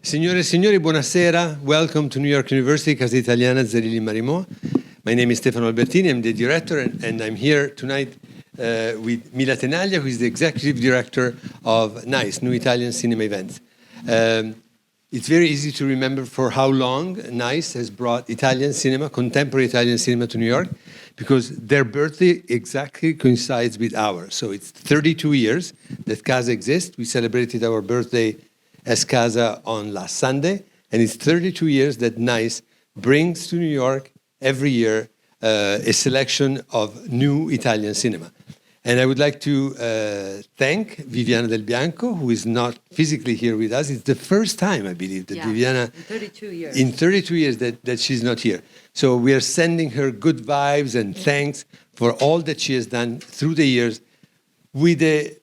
Signore e signori, buonasera. Welcome to New York University, Casa Italiana, Zerilli-Marimò. My name is Stefano Albertini. I'm the director, and I'm here tonight with Mila Tenaglia, who is the executive director of N.I.C.E, New Italian Cinema Events. It's very easy to remember for how long N.I.C.E has brought Italian cinema, contemporary Italian cinema to New York, because their birthday exactly coincides with ours. So it's 32 years that Casa exists. We celebrated our birthday as Casa on last Sunday, and it's 32 years that N.I.C.E brings to New York every year a selection of new Italian cinema. And I would like to thank Viviana Del Bianco, who is not physically here with us. It's the first time, I believe, that Viviana, in 32 years that she's not here. So we are sending her good vibes and thanks for all that she has done through the years with a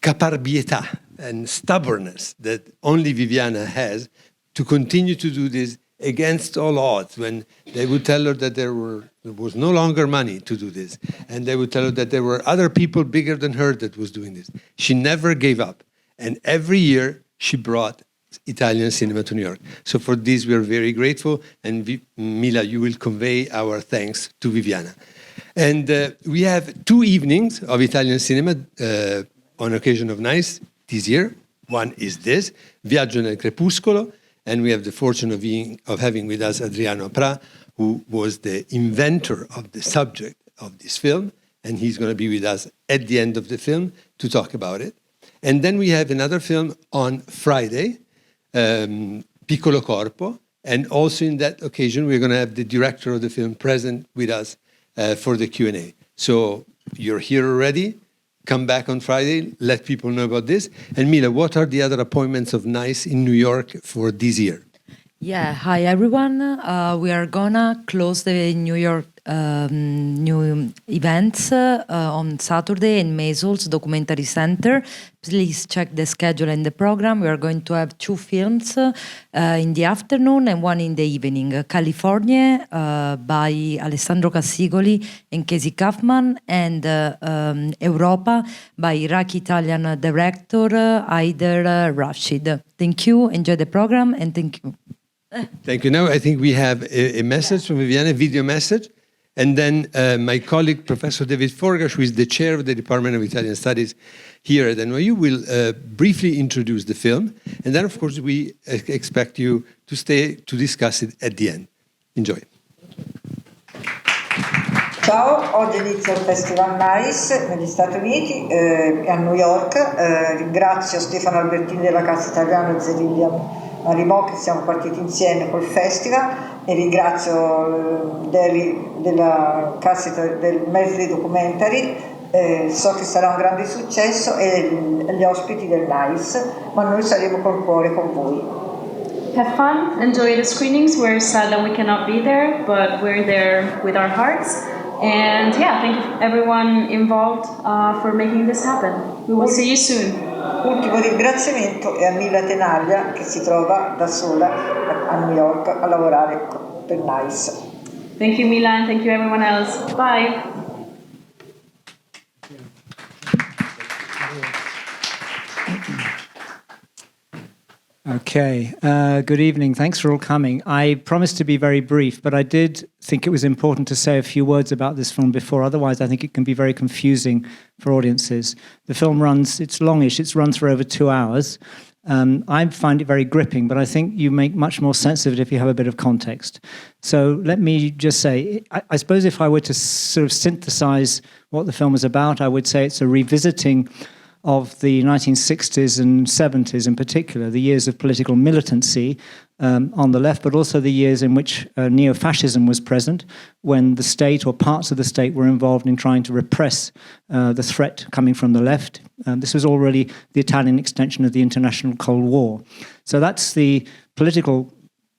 caparbietà and stubbornness that only Viviana has to continue to do this against all odds. When they would tell her that there was no longer money to do this, and they would tell her that there were other people bigger than her that was doing this, she never gave up. And every year she brought Italian cinema to New York. So for this we are very grateful, and Mila, you will convey our thanks to Viviana. And we have 2 evenings of Italian cinema on occasion of N.I.C.E this year. One is this, Viaggio nel crepuscolo, and we have the fortune of having with us Adriano Aprà, who was the inventor of the subject of this film, and he's going to be with us at the end of the film to talk about it. And then we have another film on Friday, Piccolo Corpo, and also in that occasion we're going to have the director of the film present with us for the Q&A. So you're here already. Come back on Friday, let people know about this. And Mila, what are the other appointments of N.I.C.E in New York for this year? Yeah, hi everyone. We are gonna close the New York new events on Saturday in Maisels Documentary Center. Please check the schedule and the program. We are going to have 2 films in the afternoon and 1 in the evening. California by Alessandro Cassigoli and Casey Kaufman, and Europa by Iraqi-Italian director Haider Rashid. Thank you, enjoy the program, and thank you. Thank you. Now I think we have a message from Viviana, a video message, and then my colleague, Professor David Forgacs, who is the chair of the Department of Italian Studies here at NYU, will briefly introduce the film, and then of course we expect you to stay to discuss it at the end. Enjoy. Ciao, oggi inizia il Festival N.I.C.E negli Stati Uniti, a New York. Ringrazio Stefano Albertini della Casa Italiana e Zerilli-Marimò che siamo partiti insieme col festival, e ringrazio della Casa del Mezzi Documentary. So che sarà un grande successo, e gli ospiti del N.I.C.E, ma noi saremo col cuore con voi. Have fun, enjoy the screenings. We're sad that we cannot be there, but we're there with our hearts. And yeah, thank you everyone involved for making this happen. We will see you soon. Ultimo ringraziamento è a Mila Tenaglia, che si trova da sola a New York a lavorare per N.I.C.E. Thank you, Mila, and thank you everyone else. Bye. Okay, good evening. Thanks for all coming. I promised to be very brief, but I did think it was important to say a few words about this film before. Otherwise, I think it can be very confusing for audiences. The film runs, it's longish, it's run for over 2 hours. I find it very gripping, but I think you make much more sense of it if you have a bit of context. So let me just say, I suppose if I were to sort of synthesize what the film is about, I would say it's a revisiting of the 1960s and 70s in particular, the years of political militancy on the left, but also the years in which neo-fascism was present, when the state or parts of the state were involved in trying to repress the threat coming from the left. This was already the Italian extension of the International Cold War. So that's the political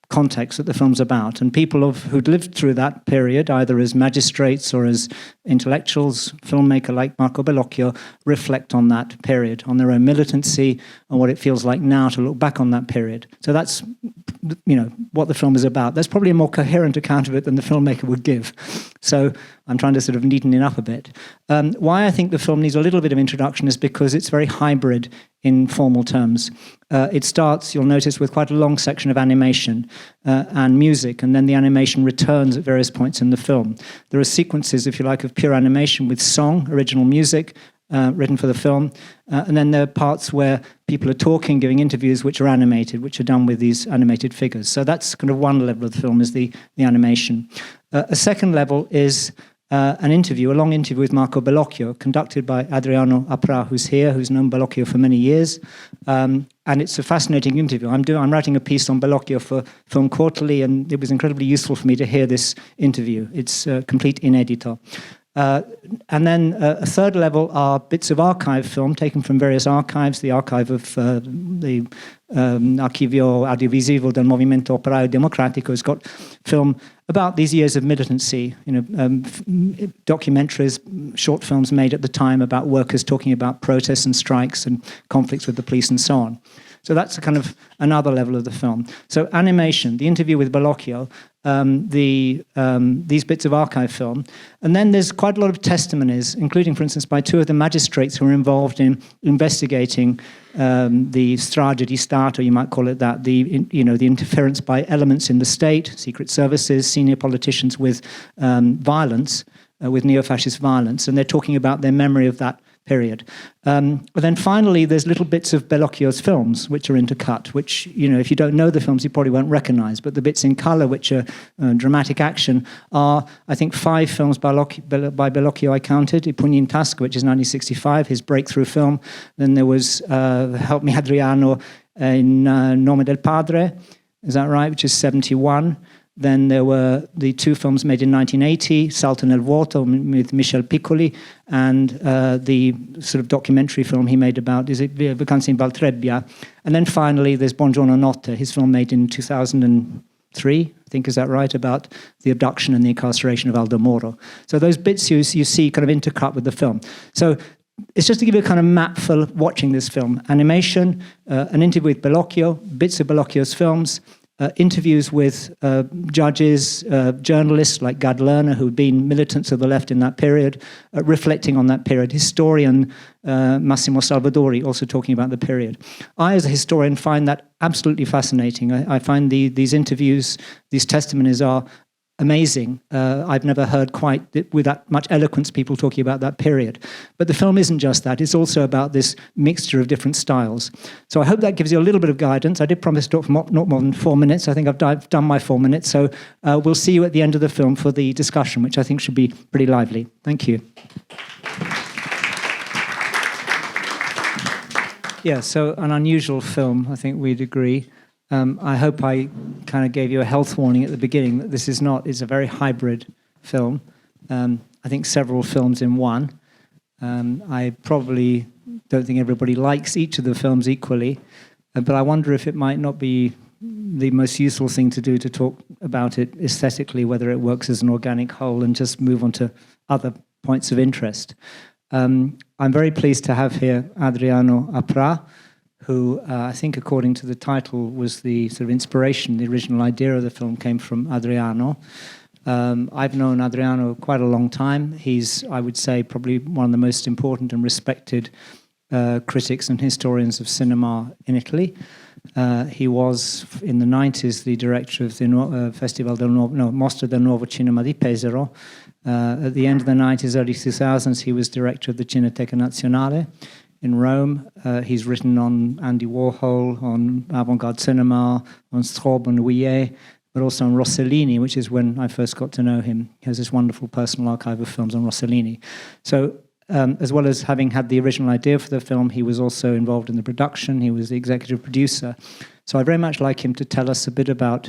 context that the film's about, and people who'd lived through that period, either as magistrates or as intellectuals, filmmaker like Marco Bellocchio, reflect on that period, on their own militancy and what it feels like now to look back on that period. So that's what the film is about. That's probably a more coherent account of it than the filmmaker would give. So I'm trying to sort of neaten it up a bit. Why I think the film needs a little bit of introduction is because it's very hybrid in formal terms. It starts, you'll notice, with quite a long section of animation and music, and then the animation returns at various points in the film. There are sequences, if you like, of pure animation with song, original music, written for the film, and then there are parts where people are talking, giving interviews, which are animated, which are done with these animated figures. So that's kind of one level of the film, is the animation. A second level is a long interview with Marco Bellocchio, conducted by Adriano Aprà, who's here, who's known Bellocchio for many years. And it's a fascinating interview. I'm writing a piece on Bellocchio for Film Quarterly, and it was incredibly useful for me to hear this interview. It's complete inedito. And then a third level are bits of archive film taken from various archives, the archive of the Archivio Audiovisivo del Movimento Operaio Democratico has got film about these years of militancy, documentaries, short films made at the time about workers talking about protests and strikes and conflicts with the police and so on. So that's a kind of another level of the film. So animation, the interview with Bellocchio, these bits of archive film. And then there's quite a lot of testimonies, including, for instance, by two of the magistrates who were involved in investigating the strage di Stato, you might call it that, the interference by elements in the state, secret services, senior politicians with violence, with neo-fascist violence, and they're talking about their memory of that period. But then finally, there's little bits of Bellocchio's films which are intercut, which, if you don't know the films, you probably won't recognize. But the bits in color, which are dramatic action, are, I think, 5 films by Bellocchio I counted. I Pugni in Tasca, which is 1965, his breakthrough film. Then there was Help Me Adriano in Nome del Padre, is that right, which is 71. Then there were the 2 films made in 1980, Salto nel Vuoto with Michel Piccoli, and the sort of documentary film he made about, is it Vacanze in Valtrebbia? And then finally there's Buongiorno Notte, his film made in 2003, I think, is that right, about the abduction and the incarceration of Aldo Moro. So those bits you see kind of intercut with the film. So it's just to give you a kind of map for watching this film. Animation, an interview with Bellocchio, bits of Bellocchio's films, interviews with judges, journalists like Gad Lerner, who'd been militants of the left in that period, reflecting on that period. Historian Massimo Salvadori also talking about the period. I, as a historian, find that absolutely fascinating. I find these interviews, these testimonies are amazing. I've never heard quite with that much eloquence people talking about that period. But the film isn't just that. It's also about this mixture of different styles. So I hope that gives you a little bit of guidance. I did promise to talk for not more than 4 minutes. I think I've done my 4 minutes. So we'll see you at the end of the film for the discussion, which I think should be pretty lively. Thank you. Yeah, so an unusual film, I think we'd agree. I hope I kind of gave you a health warning at the beginning that this is it's a very hybrid film. I think several films in one. I probably don't think everybody likes each of the films equally, but I wonder if it might not be the most useful thing to do to talk about it aesthetically, whether it works as an organic whole, and just move on to other points of interest. I'm very pleased to have here Adriano Aprà, who I think, according to the title, was the sort of inspiration. The original idea of the film came from Adriano. I've known Adriano quite a long time. He's, I would say, probably one of the most important and respected critics and historians of cinema in Italy. He was, in the 90s, the director of the Festival Mostra del Nuovo Cinema di Pesaro. At the end of the 90s, early 2000s, he was director of the Cineteca Nazionale in Rome. He's written on Andy Warhol, on avant-garde cinema, on Straub and Ouillet, but also on Rossellini, which is when I first got to know him. He has this wonderful personal archive of films on Rossellini. So as well as having had the original idea for the film, he was also involved in the production. He was the executive producer. So I'd very much like him to tell us a bit about,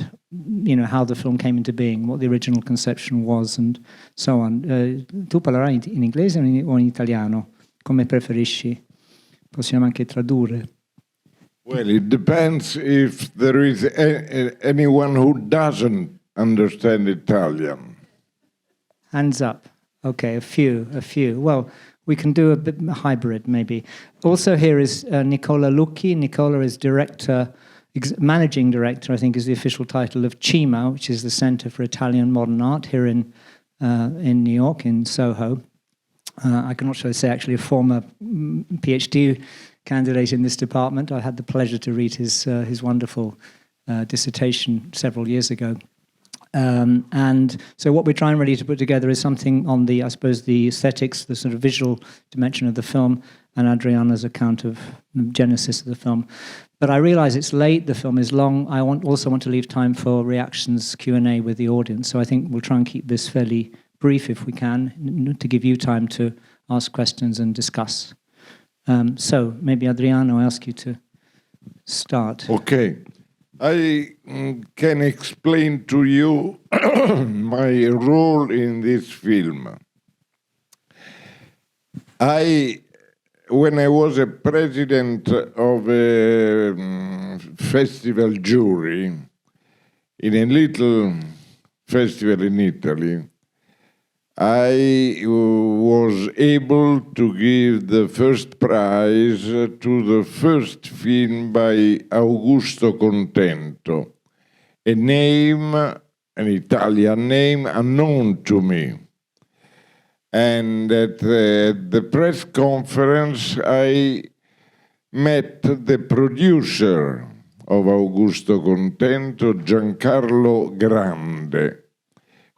how the film came into being, what the original conception was, and so on. Tu parlerai in inglese o in italiano? Come preferisci? Possiamo anche tradurre. Well, it depends if there is anyone who doesn't understand Italian. Hands up. Okay, a few. Well, we can do a bit hybrid, maybe. Also here is Nicola Lucchi. Nicola is managing director, I think is the official title, of CIMA, which is the Center for Italian Modern Art here in New York, in Soho. I can also say actually a former PhD candidate in this department. I had the pleasure to read his wonderful dissertation several years ago. And so what we're trying really to put together is something on the, I suppose, the aesthetics, the sort of visual dimension of the film, and Adriana's account of the genesis of the film. But I realize it's late, the film is long. I also want to leave time for reactions, Q&A with the audience. So I think we'll try and keep this fairly brief if we can, to give you time to ask questions and discuss. So maybe Adriano, I ask you to start. Okay. I can explain to you my role in this film. When I was a president of a festival jury in a little festival in Italy, I was able to give the first prize to the first film by Augusto Contento, a name, an Italian name unknown to me. And at the press conference, I met the producer of Augusto Contento, Giancarlo Grande,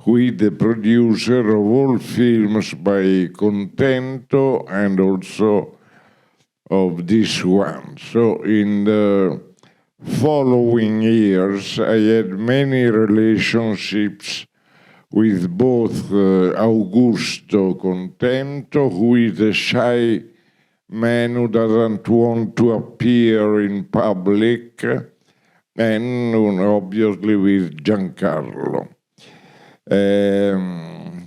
who is the producer of all films by Contento and also of this one. So in the following years, I had many relationships with both Augusto Contento, who is a shy man who doesn't want to appear in public, and obviously with Giancarlo.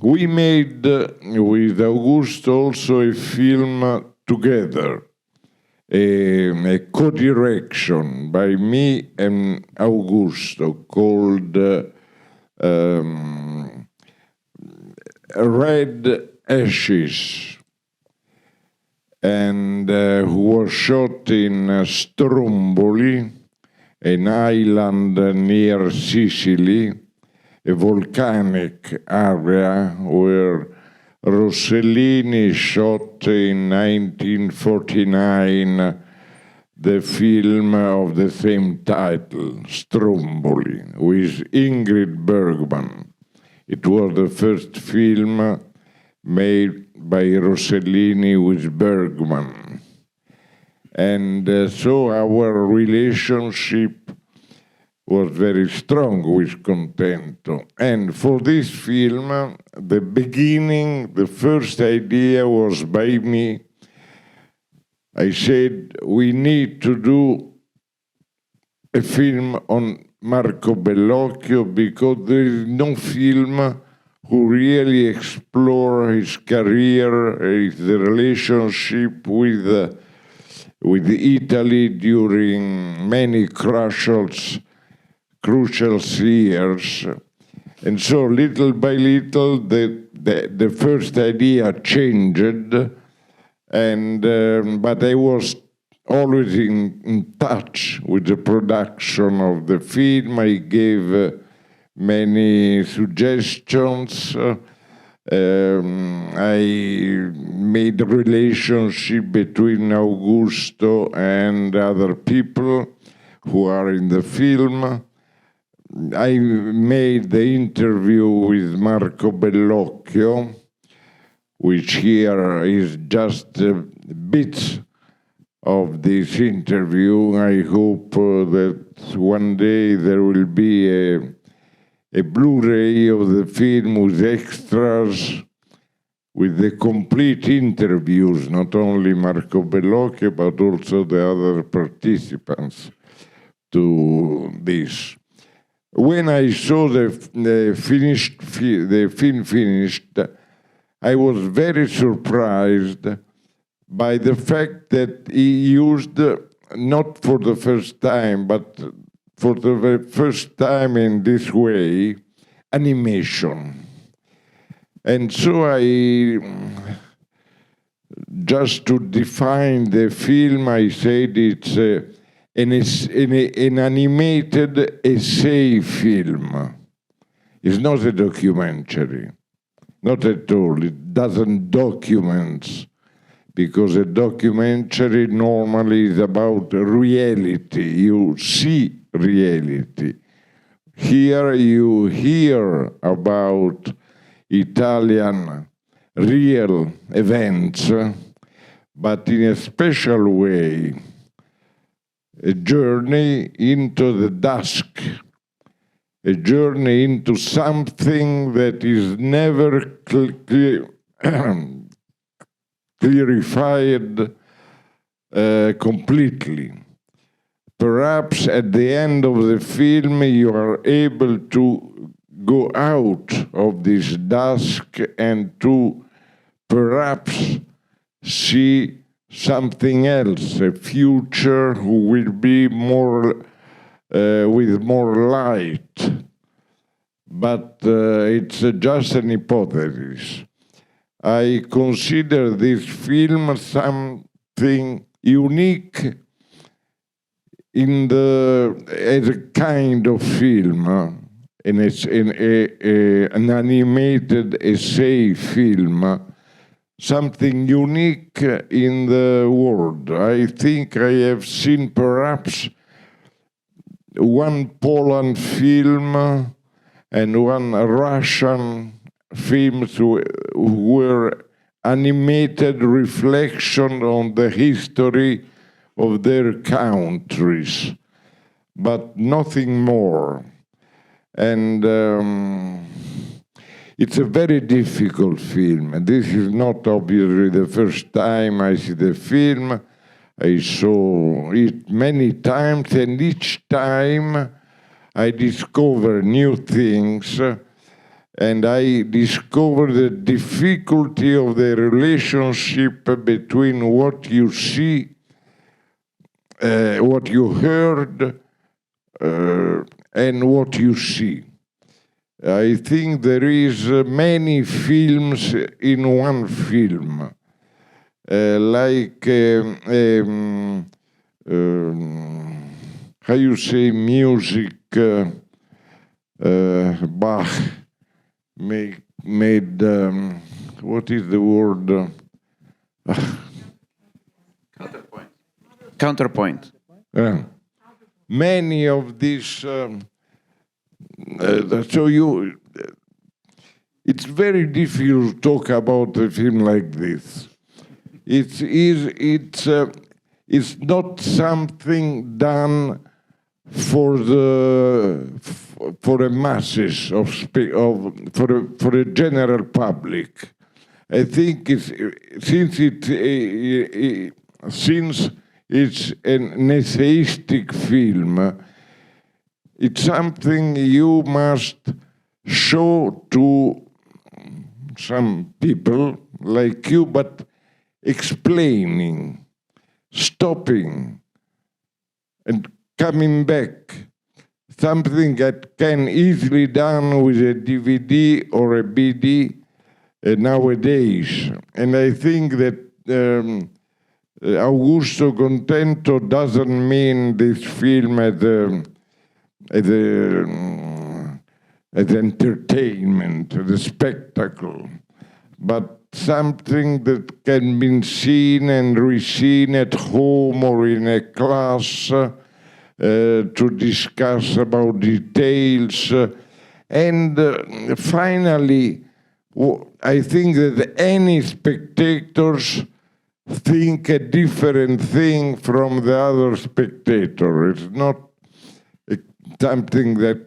We made with Augusto also a film together, a co-direction by me and Augusto called Red Ashes, and who was shot in Stromboli, an island near Sicily, a volcanic area where Rossellini shot in 1949 the film of the same title, Stromboli, with Ingrid Bergman. It was the first film made by Rossellini with Bergman. And so our relationship was very strong with Contento. And for this film, the beginning, the first idea was by me. I said, we need to do a film on Marco Bellocchio because there is no film who really explore his career, the relationship with Italy during many crucial years. And so little by little, the first idea changed, and but I was always in touch with the production of the film. I gave many suggestions. I made a relationship between Augusto and other people who are in the film. I made the interview with Marco Bellocchio, which here is just bits of this interview. I hope that one day there will be a Blu-ray of the film with extras, with the complete interviews, not only Marco Bellocchio, but also the other participants to this. When I saw the film finished, I was very surprised by the fact that he used, not for the first time, but for the first time in this way, animation. And so just to define the film, I said it's an animated essay film. It's not a documentary, not at all. It doesn't document, because a documentary normally is about reality. You see reality. Here you hear about Italian real events, but in a special way, a journey into the dusk, a journey into something that is never clarified completely. Perhaps at the end of the film you are able to go out of this dusk and to perhaps see something else, a future who will be more with more light. But it's just an hypothesis. I consider this film something unique as a kind of film, and it's an animated essay film, something unique in the world. I think I have seen perhaps one Poland film and one Russian film were animated reflection on the history of their countries, but nothing more. And it's a very difficult film. And this is not obviously the first time I see the film. I saw it many times, and each time I discover new things, and I discover the difficulty of the relationship between what you see, what you heard, and what you see. I think there is many films in one film, like how you say music, Bach made what is the word? Counterpoint. Many of these. It's very difficult to talk about a film like this. It's not something done for the masses for a general public. I think since it's an essayistic film, it's something you must show to some people like you, but explaining, stopping, and coming back. Something that can easily done with a DVD or a BD nowadays. And I think that Augusto Contento doesn't mean this film as entertainment, as a spectacle, but something that can be seen and re-seen at home or in a class to discuss about details. And finally, I think that any spectators think a different thing from the other spectator. It's not something that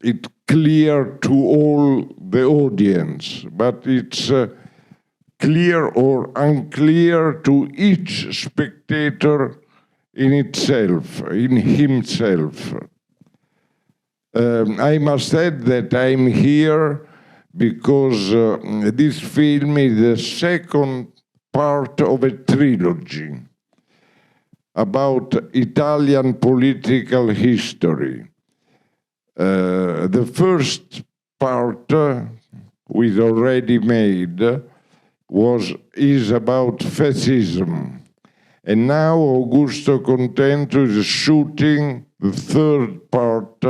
it's clear to all the audience, but it's clear or unclear to each spectator in itself, in himself. I must add that I'm here because this film is the second part of a trilogy about Italian political history. The first part, we already made, is about fascism. And now Augusto Contento is shooting the third part,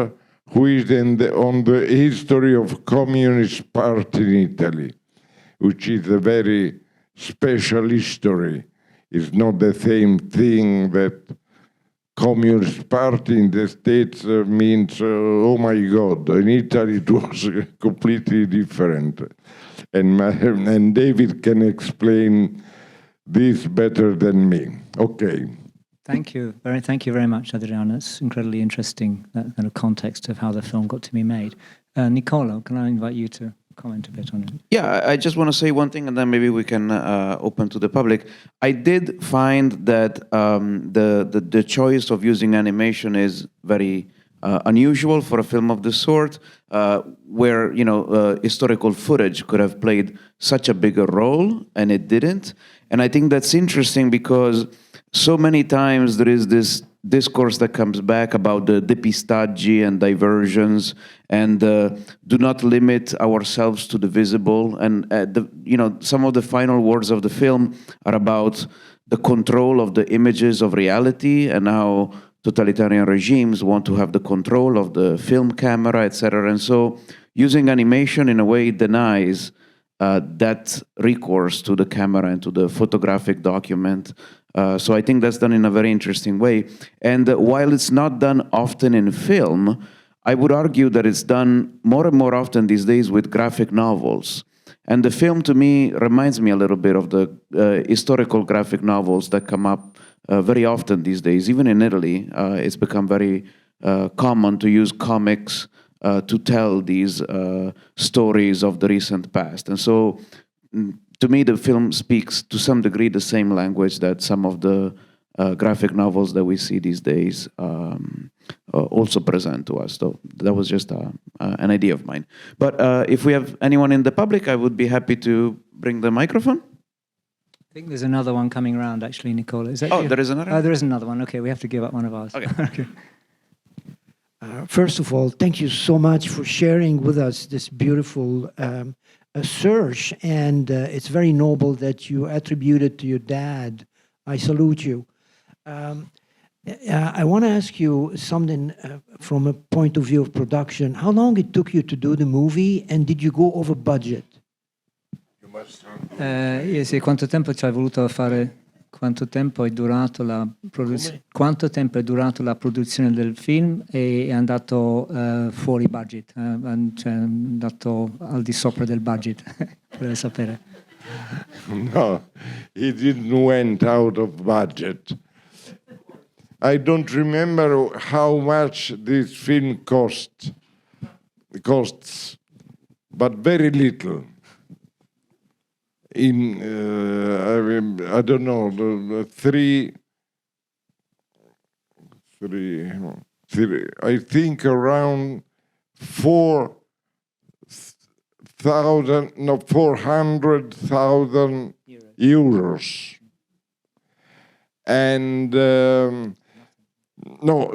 which is on the history of Communist Party in Italy, which is a very special history. It's not the same thing that Communist Party in the States means, oh my God. In Italy it was completely different. And David can explain this better than me. Okay. Thank you very much, Adriano. It's incredibly interesting, that kind of context of how the film got to be made. Nicola, can I invite you to comment a bit on it? Yeah, I just want to say one thing, and then maybe we can open to the public. I did find that the choice of using animation is very unusual for a film of this sort, where historical footage could have played such a bigger role, and it didn't. And I think that's interesting because so many times there is this discourse that comes back about the depistaggi and diversions, and do not limit ourselves to the visible. And some of the final words of the film are about the control of the images of reality, and how totalitarian regimes want to have the control of the film camera, etc. And so using animation in a way denies that recourse to the camera and to the photographic document. So I think that's done in a very interesting way. And while it's not done often in film, I would argue that it's done more and more often these days with graphic novels. And the film, to me, reminds me a little bit of the historical graphic novels that come up very often these days. Even in Italy, it's become very common to use comics to tell these stories of the recent past. And so, to me, the film speaks to some degree the same language that some of the graphic novels that we see these days also present to us. So that was just an idea of mine. But if we have anyone in the public, I would be happy to bring the microphone. I think there's another one coming around, actually, Nicola. Is that you? There is another? There is another one. Okay, we have to give up one of ours. Okay. Okay. First of all, thank you so much for sharing with us this beautiful search, and it's very noble that you attribute it to your dad. I salute you. I want to ask you something from a point of view of production. How long it took you to do the movie, and did you go over budget? Sì, quanto tempo ci hai voluto fare? Quanto tempo è durato la produzione? Quanto tempo è durato la produzione del film e è andato fuori budget, cioè è andato al di sopra del budget? Volevo sapere. No, it didn't went out of budget. I don't remember how much this film costs, but very little. I don't know, three, I think around 400,000 euros. And no,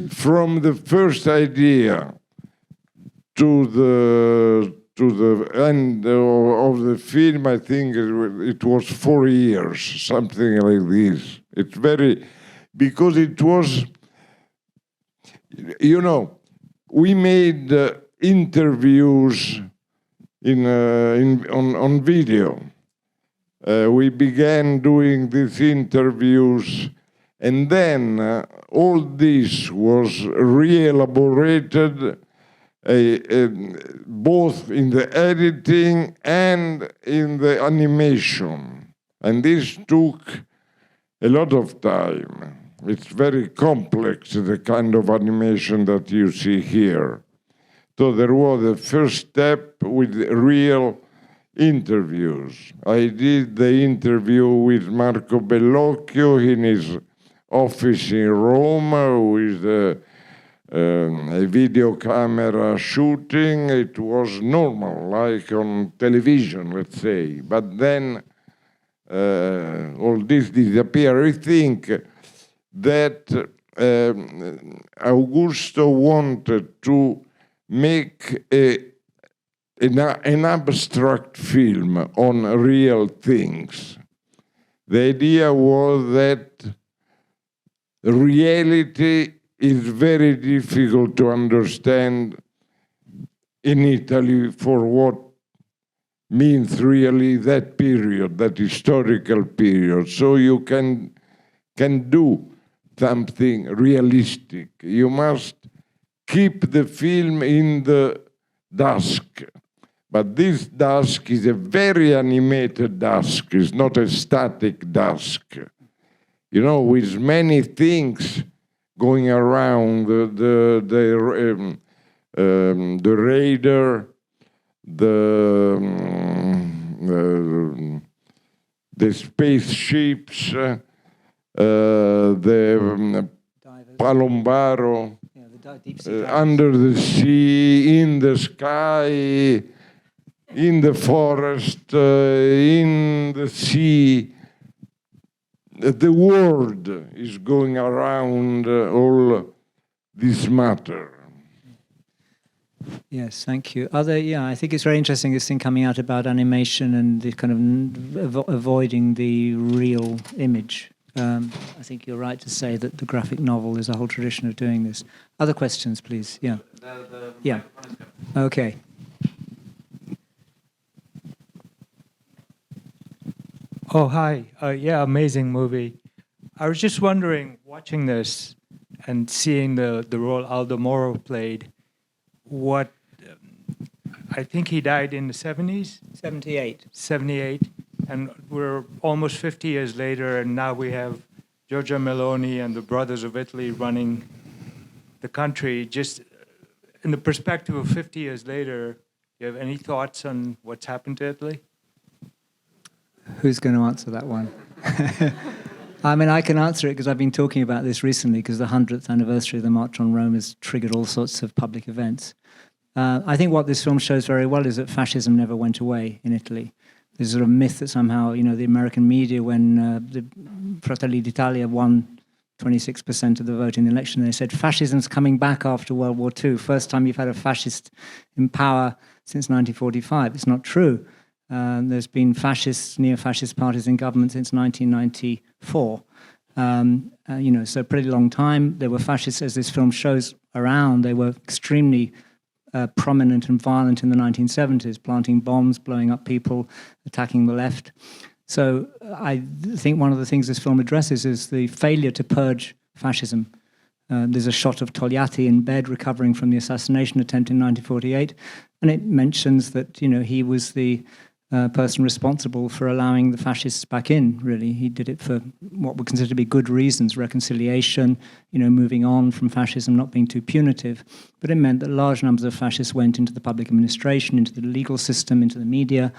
from the first idea to the end of the film, I think it was 4 years, something like this. It's very, because it was, we made interviews on video. We began doing these interviews, and then all this was re-elaborated both in the editing and in the animation. And this took a lot of time. It's very complex, the kind of animation that you see here. So there was the first step with real interviews. I did the interview with Marco Bellocchio in his office in Rome with a video camera shooting. It was normal, like on television, let's say. But then all this disappeared. I think that Augusto wanted to make an abstract film on real things. The idea was that reality is very difficult to understand in Italy for what means really that period, that historical period. So you can do something realistic. You must keep the film in the dusk. But this dusk is a very animated dusk. It's not a static dusk. You know, with many things going around, the radar, the spaceships, the palombaro, under the sea, in the sky, in the forest, in the sea. The world is going around all this matter. Yes, thank you. I think it's very interesting, this thing coming out about animation and the kind of avoiding the real image. I think you're right to say that the graphic novel is a whole tradition of doing this. Other questions, please? Yeah. Yeah. Okay. Oh, hi. Yeah, amazing movie. I was just wondering, watching this and seeing the role Aldo Moro played, what, I think he died in the 70s? 78. 78. And we're almost 50 years later, and now we have Giorgia Meloni and the Brothers of Italy running the country. Just in the perspective of 50 years later, do you have any thoughts on what's happened to Italy? Who's going to answer that one? I mean, I can answer it because I've been talking about this recently, because the 100th anniversary of the March on Rome has triggered all sorts of public events. I think what this film shows very well is that fascism never went away in Italy. There's sort of myth that somehow, you know, the American media, when the Fratelli d'Italia won 26% of the vote in the election, they said fascism's coming back after World War II. First time you've had a fascist in power since 1945. It's not true. There's been fascist, neo-fascist parties in government since 1994. You know, so a pretty long time. There were fascists, as this film shows, around. They were extremely prominent and violent in the 1970s, planting bombs, blowing up people, attacking the left. So I think one of the things this film addresses is the failure to purge fascism. There's a shot of Togliatti in bed recovering from the assassination attempt in 1948, and it mentions that, you know, he was the person responsible for allowing the fascists back in, really. He did it for what were considered to be good reasons, reconciliation, you know, moving on from fascism, not being too punitive. But it meant that large numbers of fascists went into the public administration, into the legal system, into the media,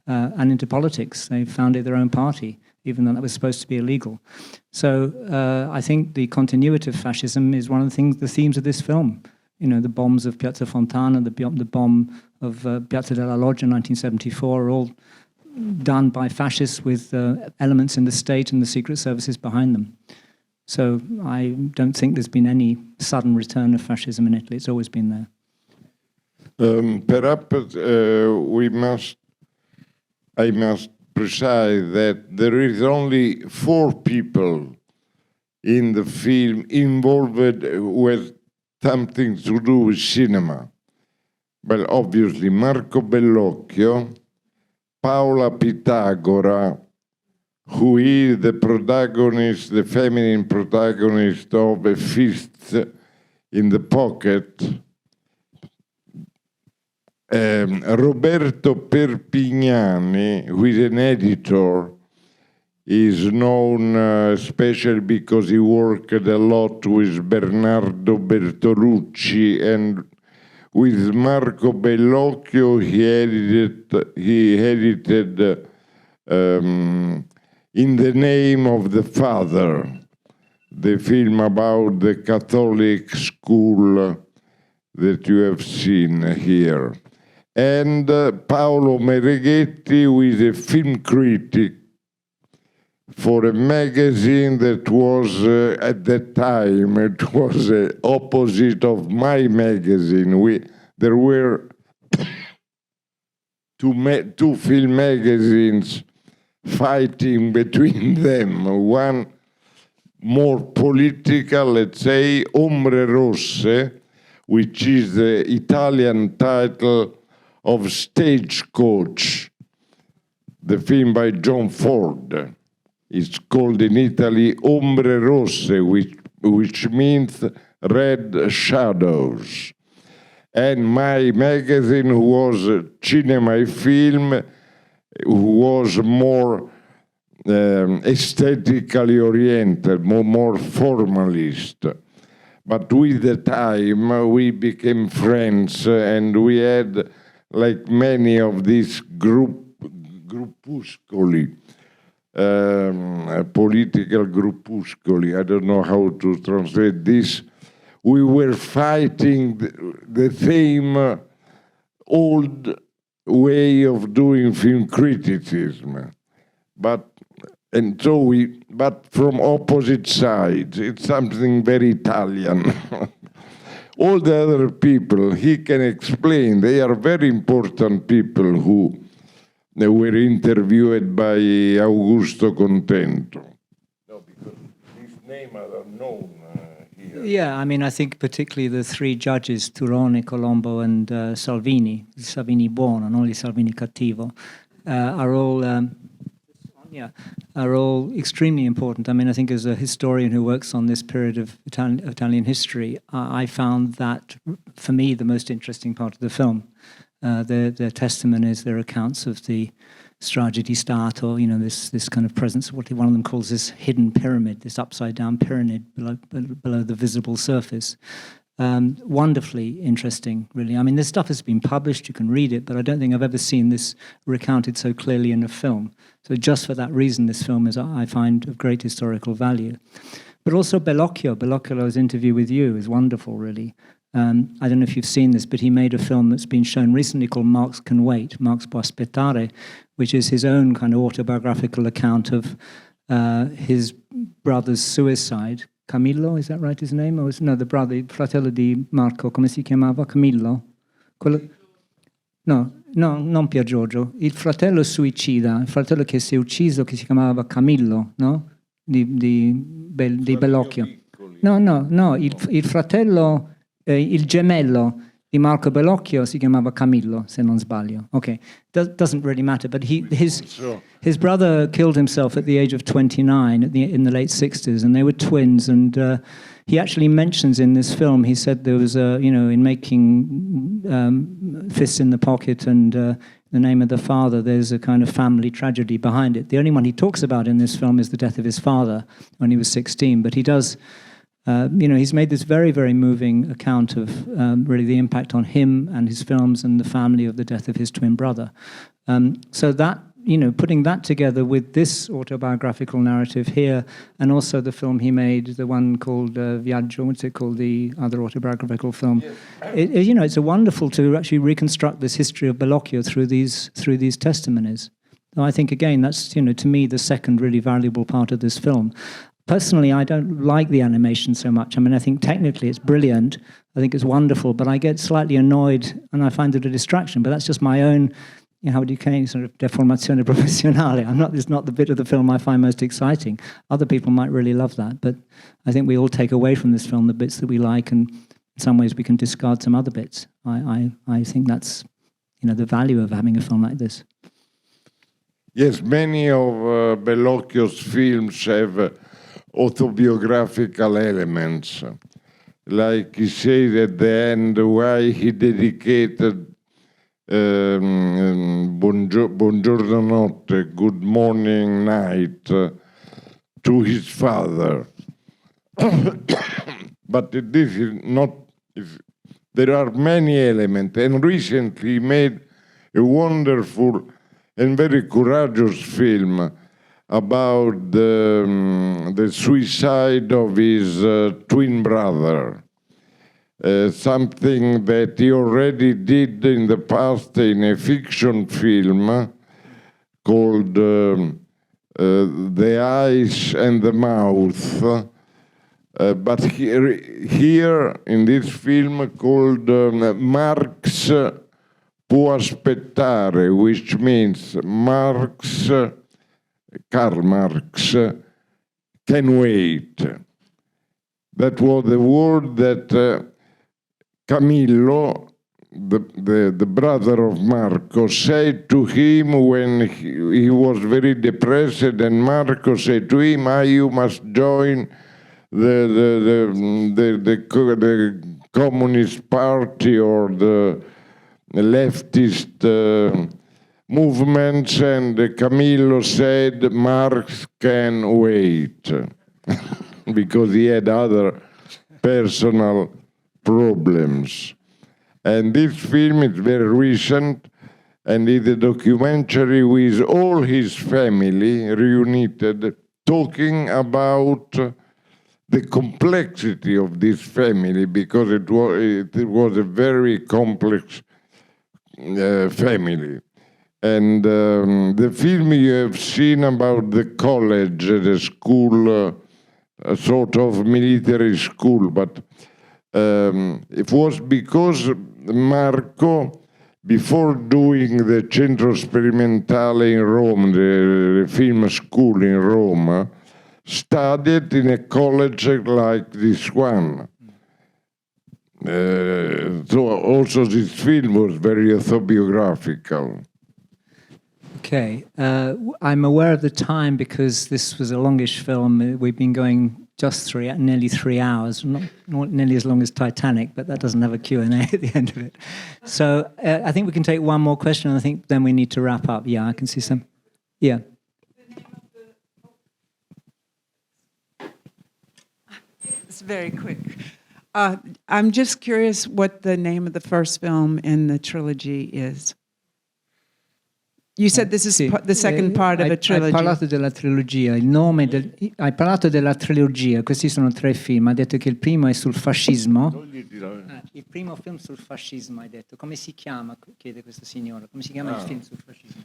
and into politics. They founded their own party, even though that was supposed to be illegal. So I think the continuity of fascism is one of the themes of this film. You know, the bombs of Piazza Fontana, the bomb of Piazza della Loggia in 1974 are all done by fascists with elements in the state and the secret services behind them. So I don't think there's been any sudden return of fascism in Italy. It's always been there. Perhaps I must precise that there is only 4 people in the film involved with something to do with cinema. Well, obviously, Marco Bellocchio, Paola Pitagora, who is the protagonist, the feminine protagonist of A Fist in the Pocket, Roberto Perpignani, who is an editor, is known especially because he worked a lot with Bernardo Bertolucci, and with Marco Bellocchio he edited In the Name of the Father, the film about the Catholic school that you have seen here. And Paolo Mereghetti, who is a film critic for a magazine that was, at that time, it was opposite of my magazine. There were two film magazines fighting between them. One more political, let's say, Ombre Rosse, which is the Italian title of Stagecoach, the film by John Ford. It's called in Italy Ombre Rosse, which means red shadows. And my magazine was Cinema e Film, was more aesthetically oriented, more formalist. But with the time, we became friends, and we had, like many of these gruppuscoli, political gruppuscoli, I don't know how to translate this. We were fighting the same old way of doing film criticism, but from opposite sides. It's something very Italian. All the other people, he can explain. They are very important people who were interviewed by Augusto Contento. No, because these names are unknown here. Yeah, I mean, I think particularly the three judges, Turone, Colombo, and Salvini buono, non il Salvini cattivo, are all extremely important. I mean, I think as a historian who works on this period of Italian history, I found that, for me, the most interesting part of the film. Their testimonies, their accounts of the strage di Stato, this kind of presence, what one of them calls this hidden pyramid, this upside-down pyramid below the visible surface. Wonderfully interesting, really. I mean, this stuff has been published, you can read it, but I don't think I've ever seen this recounted so clearly in a film. So just for that reason, this film is, I find, of great historical value. But also Bellocchio's interview with you is wonderful, really. I don't know if you've seen this, but he made a film that's been shown recently called Marx Can Wait, Marx Può Aspettare, which is his own kind of autobiographical account of his brother's suicide. Camillo, is that right, his name? Or no, the brother, il fratello di Marco, come si chiamava? Camillo? No, non Pier Giorgio. Il fratello suicida, il fratello che si è ucciso, che si chiamava Camillo, no? Di Bellocchio. No, il fratello, il gemello di Marco Bellocchio si chiamava Camillo, se non sbaglio. Okay, doesn't really matter, but his brother killed himself at the age of 29 in the late 60s, and they were twins, and he actually mentions in this film, he said there was in making Fists in the Pocket and The Name of the Father, there's a kind of family tragedy behind it. The only one he talks about in this film is the death of his father when he was 16, but he does... he's made this very, very moving account of really the impact on him and his films and the family of the death of his twin brother. So that, putting that together with this autobiographical narrative here, and also the film he made, the one called Viaggio, what's it called, the other autobiographical film? Yes. It's a wonderful to actually reconstruct this history of Bellocchio through these testimonies. So I think, again, that's, to me, the second really valuable part of this film. Personally, I don't like the animation so much. I mean, I think technically it's brilliant. I think it's wonderful, but I get slightly annoyed and I find it a distraction. But that's just my own, how would you say, sort of deformazione professionale. It's not the bit of the film I find most exciting. Other people might really love that, but I think we all take away from this film the bits that we like, and in some ways we can discard some other bits. I think that's, the value of having a film like this. Yes, many of Bellocchio's films have autobiographical elements. Like he said at the end why he dedicated Buongiorno Notte, Good Morning Night to his father. But this is not, there are many elements, and recently he made a wonderful and very courageous film about the suicide of his twin brother, something that he already did in the past in a fiction film called The Eyes and the Mouth, but here in this film called Marx Può Aspettare, which means Marx Karl Marx, can wait. That was the word that Camillo, the brother of Marco, said to him when he was very depressed, and Marco said to him, you must join the Communist Party or the leftist movements, and Camillo said Marx can wait because he had other personal problems. And this film is very recent, and it's a documentary with all his family reunited, talking about the complexity of this family, because it was a very complex family. And the film you have seen about the college, the school, a sort of military school, but it was because Marco, before doing the Centro Sperimentale in Rome, the film school in Rome, studied in a college like this one. So also this film was very autobiographical. Okay, I'm aware of the time because this was a longish film. We've been going just nearly 3 hours, not nearly as long as Titanic, but that doesn't have a Q&A at the end of it. So I think we can take one more question, and I think then we need to wrap up. Yeah, I can see some. Yeah. It's very quick. I'm just curious what the name of the first film in the trilogy is. You said this is the second part of a trilogy. Hai parlato della trilogia, il nome hai parlato della trilogia, questi sono 3 film, ha detto che il primo è sul fascismo. Il primo film sul fascismo, hai detto. Come si chiama, chiede questa signora, come si chiama il film sul fascismo?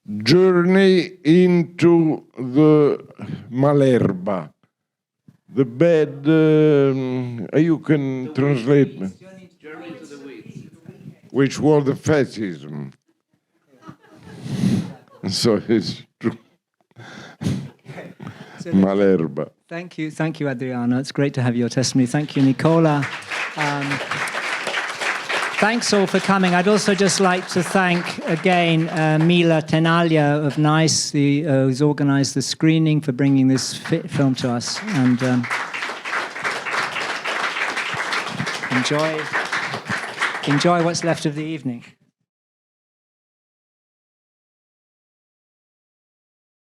Journey into the Malerba. The bad, you can translate me. Which was the fascism. So it's true. Malerba. Thank you, Adriano. It's great to have your testimony. Thank you, Nicola. Thanks all for coming. I'd also just like to thank again Mila Tenaglia of N.I.C.E, who's organised the screening, for bringing this film to us. And enjoy what's left of the evening.